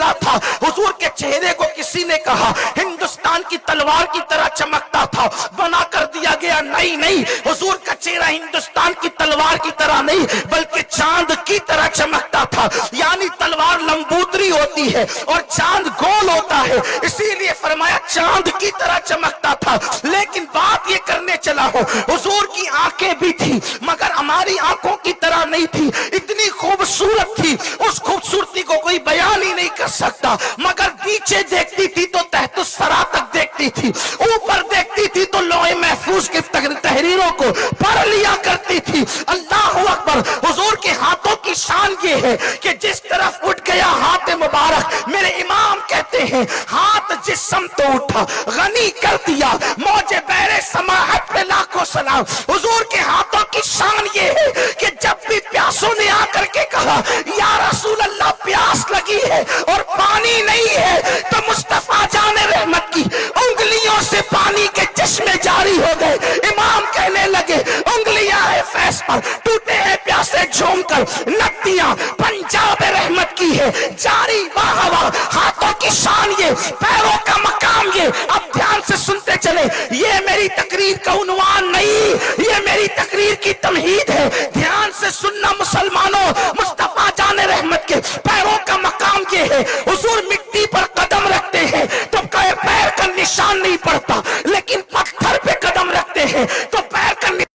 چلا تھا، حضور کے چہرے کو کسی نے کہا ہندوستان کی تلوار کی طرح چمکتا تھا، بنا کر دیا گیا نہیں نہیں، حضور کا چہرہ ہندوستان کی تلوار کی طرح نہیں بلکہ چاند کی طرح چمکتا تھا، یعنی تلوار لمبوتری ہوتی ہے اور چاند گول ہوتا ہے، اسی لیے فرمایا چاند کی طرح چمکتا تھا۔ لیکن بات یہ کرنے چلا ہوں، حضور کی آنکھیں بھی تھی مگر ہماری آنکھوں کی طرح نہیں تھی، اتنی خوبصورت تھی، اس خوبصورتی کو کوئی بیان ہی نہیں کر سکتا، مگر نیچے دیکھتی تھی تو تحت الثری تک دیکھتی تھی، اوپر دیکھتی تھی تو لوح محفوظ کی تحریروں کو پڑھ لیا کرتی تھی۔ اللہ اکبر، حضور کے ہاتھوں کی شان یہ ہے کہ جس طرف اٹھ گیا ہاتھ مبارک، میرے امام کہتے ہیں ہاتھ جس سمت اٹھا غنی کر دیا، موج بحر سماحت پہ لاکھوں سلام۔ حضور کے ہاتھوں کی شان یہ ہے کہ جب بھی پیاسوں نے آ کر کے کہا یا رسول اللہ پیاس لگی ہے اور پانی نہیں ہے، تو مصطفیٰ جان رحمت کی انگلیوں سے پانی کے چشمے جاری ہو گئے۔ امام کہنے لگے انگلیاں ہے فیض پر، ٹوٹے ہیں پیاسے جھوم کر، نتیاں پنجاب رحمت کی ہے جاری، واہ واہ، ہاتھوں کی شان یہ، پیروں کا مقام یہ۔ اب دھیان سے سنتے چلے، یہ میری تقریر کا عنوان نہیں، یہ میری تقریر کی تمہید ہے، دھیان سے سننا مسلمانوں۔ مصطفیٰ جان رحمت کے پیروں کا مقام یہ ہے، حضور مٹی پر قدم رکھتے ہیں تو پیر کا نشان نہیں پڑتا، لیکن پتھر پہ قدم رکھتے ہیں تو پیر کا نشان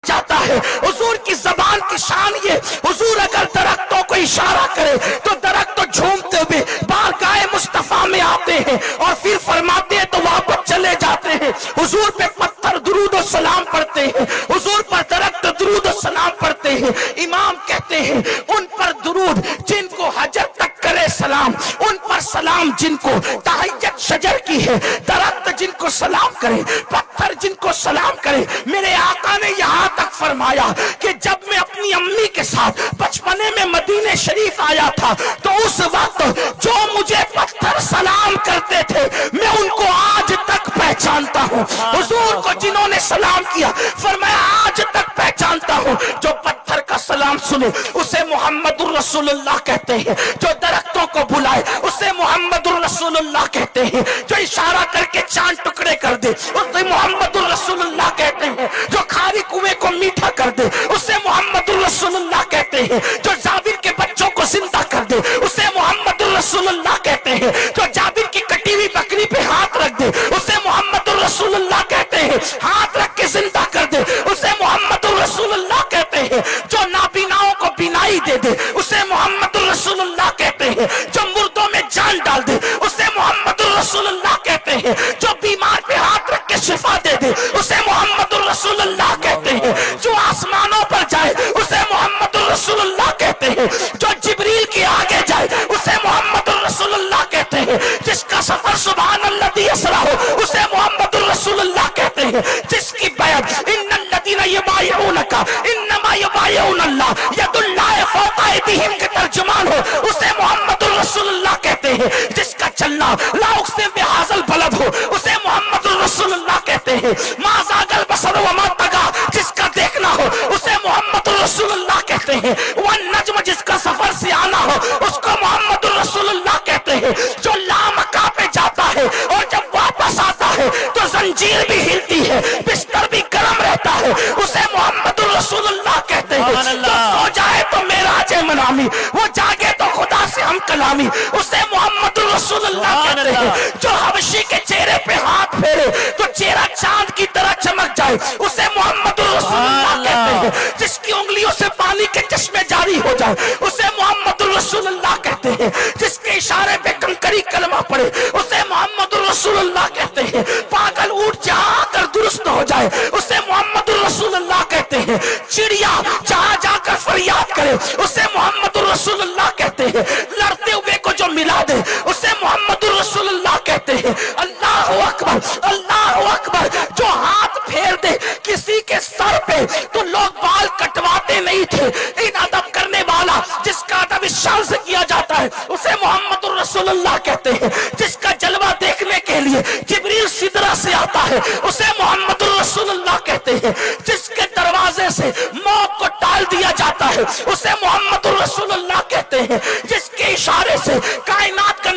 جاتا ہے۔ حضور کی زبان کی شان یہ، حضور اگر درختوں کو اشارہ کرے تو درخت تو جھومتے ہوئے بارگاہ مصطفیٰ میں آتے ہیں اور پھر فرماتے ہیں تو واپس چلے جاتے ہیں۔ حضور پہ پتھر درود و سلام پڑھتے ہیں، حضور پر درخت درود و سلام پڑھتے ہیں۔ امام کہتے ہیں ان پر درود جن کو حجر تک کرے سلام، ان پر سلام جن کو تحیت شجر کی ہے، درخت جن کو سلام کرے، پتھر جن کو سلام کرے۔ میرے آقا نے یہاں تک فرمایا کہ جب میں اپنی امی کے ساتھ بچپنے میں مدینہ شریف آیا تھا تو اس وقت جو مجھے پتھر سلام کرتے تھے میں ان کو آج تک پہچانتا ہوں۔ حضور کو جنہوں نے سلام کیا فرمایا آج تک پہچانتا ہوں۔ جو پتھر کا سلام سنے اسے محمد الرسول اللہ کہتے ہیں، جو درختوں کو بلائے اسے محمد الرسول اللہ کہتے ہیں، جو اشارہ کر کے چاند ٹکڑے کر دے اسے محمد الرسول اللہ کہتے ہیں، جو کھاری کنویں کو میٹھا کر دے اسے محمد الرسول اللہ کہتے ہیں، جو جابر کے بچوں کو زندہ کر دے اسے محمد الرسول اللہ کہتے ہیں، جو جابر کی کٹی ہوئی بکری پہ ہاتھ رکھ دے اسے محمد الرسول اللہ کہتے ہیں، ہاتھ رکھ کے زندہ کر دے اسے محمد الرسول اللہ کہتے ہیں، جو نابیناؤں کو بینائی دے دے اسے محمد الرسول اللہ کہتے ہیں، جو مردوں میں جان ڈال دے اسے محمد الرسول اللہ کہتے ہیں، جو بیمار پہ ہاتھ رکھ کے شفا دے دے اسے محمد الرسول اللہ کہتے ہیں، جو آسمانوں پر جائے اسے محمد الرسول اللہ کہتے ہیں، جو جبریل کے آگے جائے اسے محمد الرسول اللہ کہتے ہیں، جس کا سفر سبحان الذی اسرا ہو اسے محمد الرسول اللہ کہتے ہیں، جس کی بیعت ان الذین یبایعونک انما یبایعون اللہ ید اللہ فوق ایدیہم کے ترجمان ہو اسے محمد الرسول اللہ کہتے ہیں، جس کا چلنا لا اقسم بہذا البلد ہو اسے محمد الرسول اللہ کہتے ہیں، ما زاغ البصر وما طغی جس کا دیکھنا ہو اسے محمد الرسول اللہ کہتے ہیں، والنجم جس کا سفر سے آنا ہو اس کو محمد الرسول اللہ کہتے ہیں، جو لامکہ پہ جاتا ہے اور جب واپس آتا ہے تو زنجیر بھی ہلتی ہے بستر بھی گرم رہتا ہے اسے محمد الرسول اللہ کہتے ہیں، جو سو جائے تو معراج منامی وہ جاگے تو خدا سے ہم کلامی اسے محمد الرسول اللہ کہتے ہیں، جو حبشی کے چہرے پہ ہاتھ پھیرے تو چہرہ چاند کی طرح چمک جائے اسے محمد الرسول اللہ کہتے ہیں، جس کی انگلیوں سے پانی کے چشمے جاری ہو جائے اسے محمد الرسول اللہ کہتے ہیں، جس کے اشارے پہ کنکری کلمہ پڑے اسے محمد الرسول اللہ کہتے ہیں، پاگل اونٹ جہاں کر درست ہو جائے اسے محمد الرسول اللہ کہتے ہیں، چڑیا جہاں جا کر فریاد کرے اسے محمد الرسول اللہ کہتے ہیں، لڑتے ہوئے کو جو ملا دے اسے محمد الرسول اللہ کہتے ہیں۔ اللہ اکبر اللہ اکبر، جو ہاتھ پھیر دے کسی کے سر پہ تو لوگ بال کٹواتے نہیں تھے، ان ادب کرنے والا جس کا ادب اس شان سے کیا جاتا ہے اسے محمد الرسول اللہ کہتے ہیں، جس کا جلوہ دیکھنے کے لیے جبریل سدرہ سے آتا ہے اسے محمد الرسول اللہ کہتے ہیں، جس کے دروازے سے موت کو ٹال دیا جاتا ہے اسے محمد الرسول اللہ کہتے ہیں، جس کے اشارے سے کائنات کا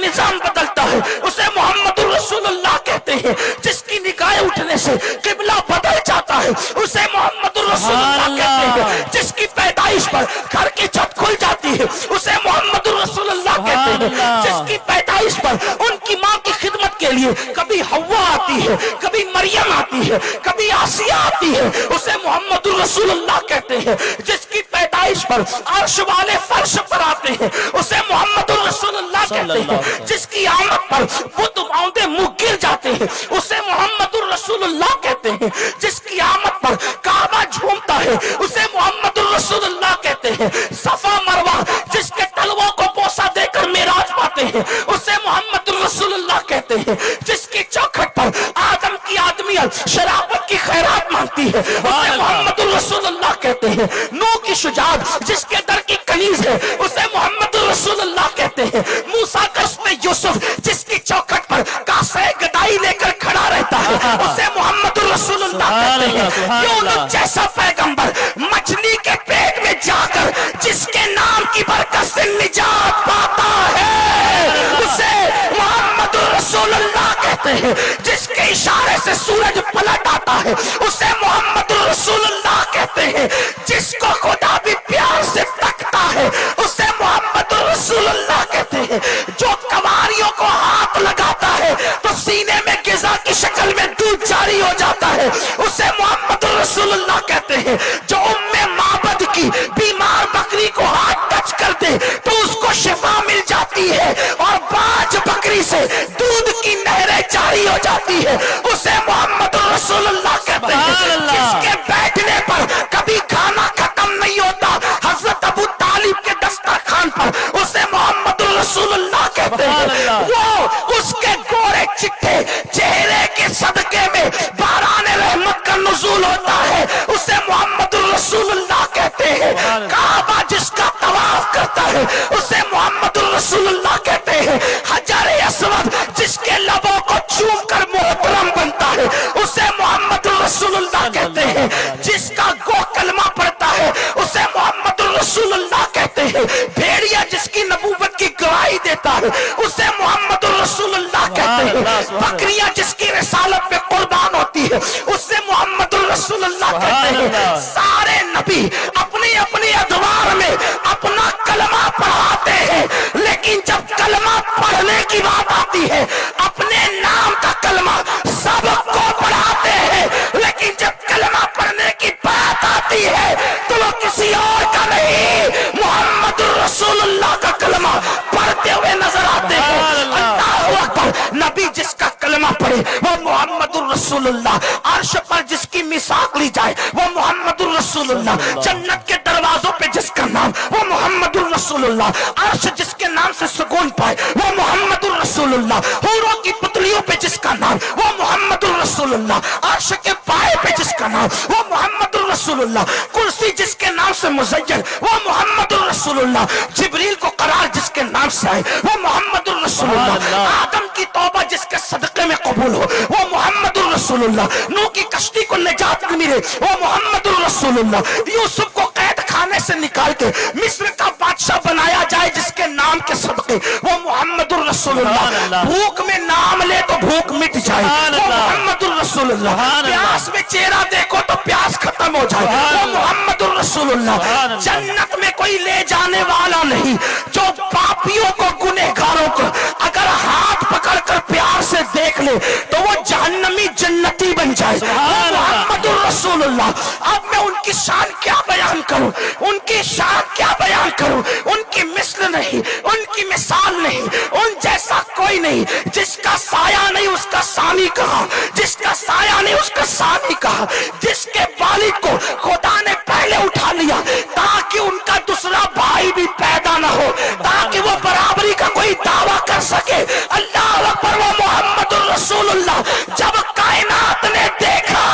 سے قبلہ بدل جاتا ہے اسے محمد رسول اللہ کہتے ہیں. جس کی پیدائش پر گھر کی چھت کھل جاتی ہے اسے محمد رسول اللہ کہتے ہیں. جس کی پیدائش پر ان کی ماں کی خدمت کے لیے کبھی حوا آتی ہے, کبھی مریم آتی ہے, کبھی آسیہ آتی ہے, اسے محمد رسول اللہ کہتے ہیں. جس کی پیدائش پر عرش والے فرش پر آتے ہیں اسے محمد رسول اللہ کہتے ہیں. جس کی آمد پر بت باؤندے منہ گر جاتے ہیں اسے محمد رسول اللہ کہتے ہیں. جس کی آمد پر کعبہ جھومتا ہے اسے محمد رسول اللہ کہتے ہیں. صفا مروہ جس کے تلووں کو بوسہ دے کر معراج پاتے ہیں اسے محمد رسول اللہ کہتے ہیں. جس کی چوکھٹ پر آدم کی آدمیت شرابت کی خیرات مانگتی ہے اسے محمد رسول اللہ کہتے ہیں. نوح کی شجاعت جس کے در کی کنیز ہے اسے محمد رسول اللہ کہتے ہیں. موسیٰ کا حسن یوسف جس کی چوکھٹ پر کاسہ گدائی لے کر کھڑا رہتا ہے اسے محمد رسول اللہ کہتے ہیں. یونس جیسا پیغمبر مچھلی کے پیٹ میں جا کر جس کے نام کی برکت سے نجات پاتا ہے اسے محمد رسول اللہ کہتے ہیں. جس کے اشارے سے سورج پلٹ آتا ہے اسے محمد رسول اللہ کہتے ہیں. جس کو خدا بھی پیار سے تکتا ہے اسے محمد رسول اللہ کہتے ہیں. جو کنواریوں کو ہاتھ لگاتا ہے تو سینے میں غذا کی شکل میں دودھ جاری ہو جاتا ہے اسے محمد رسول اللہ کہتے ہیں. جو معبد کی بیمار بکری کو ہاتھ ٹچ کر دے تو اس کو شفا مل جاتی ہے اور باج بکری سے دودھ کی نہریں جاری ہو جاتی ہے اسے محمد رسول اللہ کہتے ہیں. جس کے بیٹھنے پر کبھی کھانا ختم نہیں ہوتا حضرت ابو طالب کے دسترخوان پر اسے محمد رسول اللہ کہتے ہیں. وہ اس کے گورے چٹھے چہرے کے صدقے میں باران رحمت کا نزول ہوتا ہے اسے محمد رسول اللہ کہتے ہیں. کعبہ جس کا طواف کرتا ہے اسے محمد رسول اللہ کہتے ہیں. حجر اسود جس کے لبوں کو چوم کر محترم بنتا ہے اسے محمد رسول اللہ کہتے ہیں. جس کا گو کلمہ پڑھتا ہے اسے محمد رسول اللہ کہتے ہیں. بھیڑیا جس کی نبوت کی گواہی دیتا ہے اسے محمد رسول اللہ کہتے ہیں. بکریاں جس کی رسالت میں قربان ہوتی ہے اسے محمد رسول اللہ کہتے ہیں. سارے نبی اپنی اپنی ادوار میں اپنا کلمہ پڑھاتے ہیں لیکن جب کلمہ پڑھنے کی بات آتی ہے اپنے نام کا کلمہ سب کو پڑھاتے ہیں لیکن جب کلمہ پڑھنے کی بات آتی ہے تو وہ کسی اور کا نہیں محمد رسول اللہ کا کلمہ پڑھتے ہوئے نظر آتے ہیں. اللہ اکبر. نبی جس کا کلمہ پڑھے وہ محمد الرسول اللہ. عرش پر جس کی میثاق لی جائے وہ محمد الرسول اللہ. جنت کے دروازوں پہ جس کا نام وہ محمد الرسول اللہ. عرش جس کے نام سے سکون پائے وہ محمد الرسول اللہ. حوروں کی پتلیوں پہ جس کا نام وہ محمد الرسول اللہ. عرش کے پائے پہ جس کا نام وہ محمد الرسول اللہ. کرسی جس کے نام سے مزین وہ محمد الرسول اللہ. جبریل کو قرار جس کے نام سے آئے وہ محمد الرسول اللہ. آدم کی توبہ جس کے صدقے میں قبول ہو وہ محمد الرسول اللہ. نوح کی کشتی کو نجات ملے وہ محمد الرسول اللہ. یوسف کو قید خانے سے نکال کے مصر کا بادشاہ بنایا جائے جس کے نام کے صدقے وہ محمد الرسول اللہ. بھوک میں نام لے تو بھوک مٹ جائے وہ محمد الرسول اللہ. پیاس میں چہرہ دیکھو تو پیاس ختم ہو جائے وہ محمد الرسول اللہ. جنت میں کوئی لے جانے والا نہیں جو پاپیوں کو گنہگاروں کو اگر ہاتھ پکڑ کر پیار سے دیکھ لے تو وہ جہنمی جنتی بن جائے وہ محمد الرسول اللہ. اب میں ان کی شان کیا بیان کروں, ان کی شان کیا بیان کروں. ان کی مثل نہیں, ان کی مثال نہیں, ان جیسا کوئی نہیں. جس کا سایہ نہیں اس کا ثانی کہا, جس کا سایہ نہیں اس کا ثانی کہا. جس کے والد کو خدا نے پہلے اٹھا لیا تاکہ ان کا دوسرا بھائی بھی پیدا نہ ہو, تاکہ وہ برابری کا کوئی دعویٰ کر سکے. اللہ اکبر. وہ محمد الرسول اللہ. جب کائنات نے دیکھا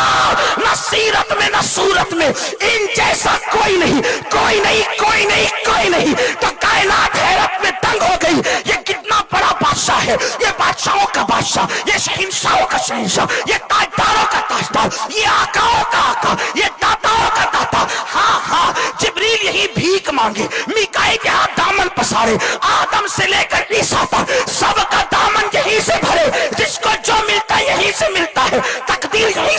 نہ سیرت میں نہ صورت میں ان جیسا کوئی نہیں, کوئی نہیں, کوئی نہیں, کوئی نہیں, تو کائنات حیرت میں دنگ ہو گئی. یہ کتنا بڑا بادشاہ ہے, یہ بادشاہوں کا بادشاہ, یہ شہنشاہوں کا شہنشاہ, یہ تاجداروں کا تاجدار, یہ آقاؤں کا آقا, یہ داتاؤں کا داتا. ہاں ہاں, جبریل یہی بھیک مانگے, میکائیل کے ہاتھ دامن پسارے, آدم سے لے کر عیسیٰ تک سب کا دامن یہی سے بھرے. جس کو جو ملتا ہے یہی سے ملتا ہے, تقدیر یہی